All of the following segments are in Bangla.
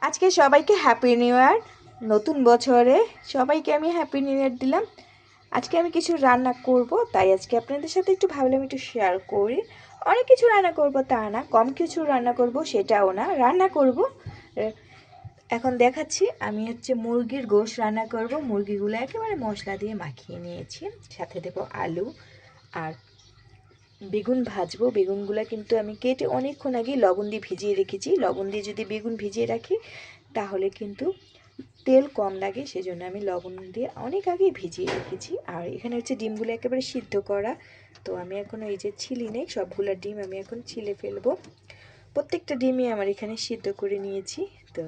আজকে সবাইকে হ্যাপি নিউ ইয়ার। নতুন বছরে সবাইকে আমি হ্যাপি নিউ ইয়ার দিলাম। আজকে আমি কিছু রান্না করব, তাই আজকে আপনাদের সাথে একটু ভাবলাম একটু শেয়ার করি। অনেক কিছু রান্না করব তা না, কম কিছু রান্না করব সেটাও না, রান্না করব। এখন দেখাচ্ছি, আমি মুরগির গোশত রান্না করব। মুরগিগুলো একেবারে মশলা দিয়ে মাখিয়ে নিয়েছি, সাথে দেবো আলু আর বেগুন ভাজবো। বেগুনগুলো কিন্তু আমি কেটে অনেকক্ষণ আগে লবণ দিয়ে ভিজিয়ে রেখেছি। লবণ দিয়ে যদি বেগুন ভিজিয়ে রাখি তাহলে কিন্তু তেল কম লাগে, সেজন্য আমি লবণ দিয়ে অনেক আগেই ভিজিয়ে রেখেছি। আর এখানে ডিমগুলো একেবারে সিদ্ধ করা, তো আমি এখন এই যে ছিলে নেই, সবগুলো ডিম আমি এখন ছিলে ফেলবো। প্রত্যেকটা ডিমই আমার এখানে সিদ্ধ করে নিয়েছি। তো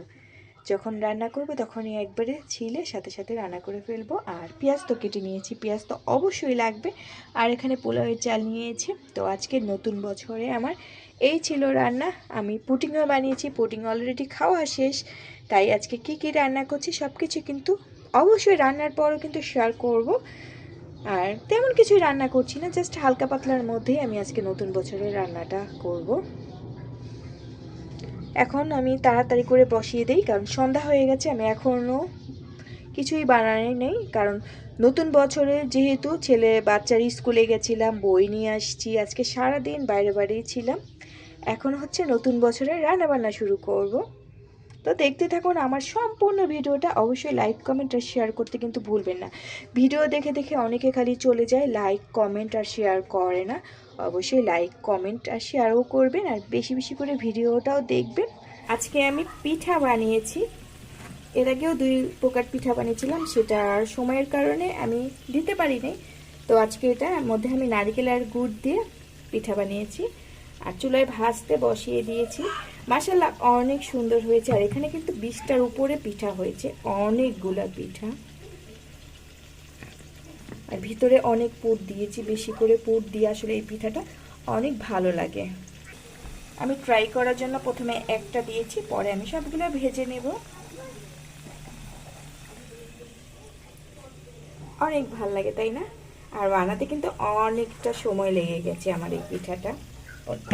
যখন রান্না করব তখনই একবারে ছিলে সাথে সাথে রান্না করে ফেলবো। আর পেঁয়াজ তো কেটে নিয়েছি, পেঁয়াজ তো অবশ্যই লাগবে। আর এখানে পোলাওয়ের চাল নিয়েছি। তো আজকে নতুন বছরে আমার এই ছিল রান্না। আমি পুডিংও বানিয়েছি, পুডিং অলরেডি খাওয়া শেষ। তাই আজকে কি কি রান্না করছি সব কিছু কিন্তু অবশ্যই রান্নার পরও কিন্তু শেয়ার করব। আর তেমন কিছুই রান্না করছি না, জাস্ট হালকা পাতলার মধ্যেই আমি আজকে নতুন বছরের রান্নাটা করব। এখন আমি তাড়াতাড়ি করে বসিয়ে দিই, কারণ সন্ধ্যা হয়ে গেছে। আমি এখনও কিছুই বানানো নেই, কারণ নতুন বছরে যেহেতু ছেলে বাচ্চার স্কুলে গেছিলাম, বই নিয়ে আসছি, আজকে সারাদিন বাইরে বাইরেই ছিলাম। এখন নতুন বছরে রান্নাবান্না শুরু করব। তো দেখতে থাকুন আমার সম্পূর্ণ ভিডিওটা। অবশ্যই লাইক কমেন্ট আর শেয়ার করতে কিন্তু ভুলবেন না। ভিডিও দেখে দেখে অনেকে খালি চলে যায়, লাইক কমেন্ট আর শেয়ার করে না। অবশ্যই লাইক কমেন্ট আর শেয়ারও করবেন, আর বেশি বেশি করে ভিডিওটাও দেখবেন। আজকে আমি পিঠা বানিয়েছি। এর আগেও 2 প্রকার পিঠা বানিয়েছিলাম, সেটা সময়ের কারণে আমি দিতে পারিনি। তো আজকে এটার মধ্যে আমি নারকেল আর গুড় দিয়ে পিঠা বানিয়েছি, আর চুলায় ভাজতে বসিয়ে দিয়েছি। মাশাআল্লাহ অনেক সুন্দর হয়েছে। আর এখানে কিন্তু 20টার উপরে পিঠা হয়েছে, অনেকগুলা পিঠা। আর ভিতরে অনেক পুর দিয়েছি, বেশি করে পুর দিয়ে আসলে এই পিঠাটা অনেক ভালো লাগে। আমি ট্রাই করার জন্য প্রথমে একটা দিয়েছি, পরে আমি সবগুলো ভেজে নেব। অনেক ভাল লাগে, তাই না? আর বানাতে কিন্তু অনেকটা সময় লেগে গেছে আমার এই পিঠাটা,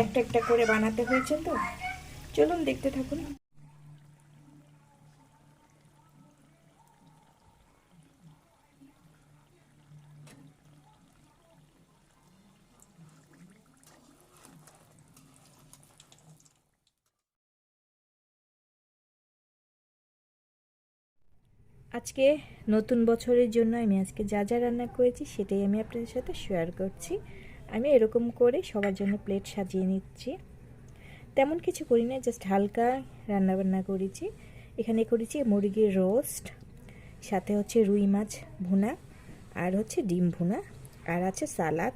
একটা একটা করে বানাতে হয়েছে। তো চলুন দেখতে থাকুন। আজকে নতুন বছরের জন্য আমি আজকে যা যা রান্না করেছি সেটাই আমি আপনাদের সাথে শেয়ার করছি। আমি এরকম করে সবার জন্য প্লেট সাজিয়ে নিচ্ছি। তেমন কিছু করি না, জাস্ট হালকা রান্নাবান্না করেছি। এখানে করেছি মুরগির রোস্ট, সাথে রুই মাছ ভুনা, আর ডিম ভুনা, আর আছে সালাদ।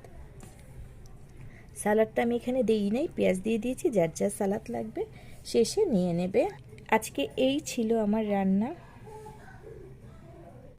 সালাদটা আমি এখানে দিই নাই, পেঁয়াজ দিয়ে দিয়েছি, যার যার সালাদ লাগবে শেষে নিয়ে নেবে। আজকে এই ছিল আমার রান্না।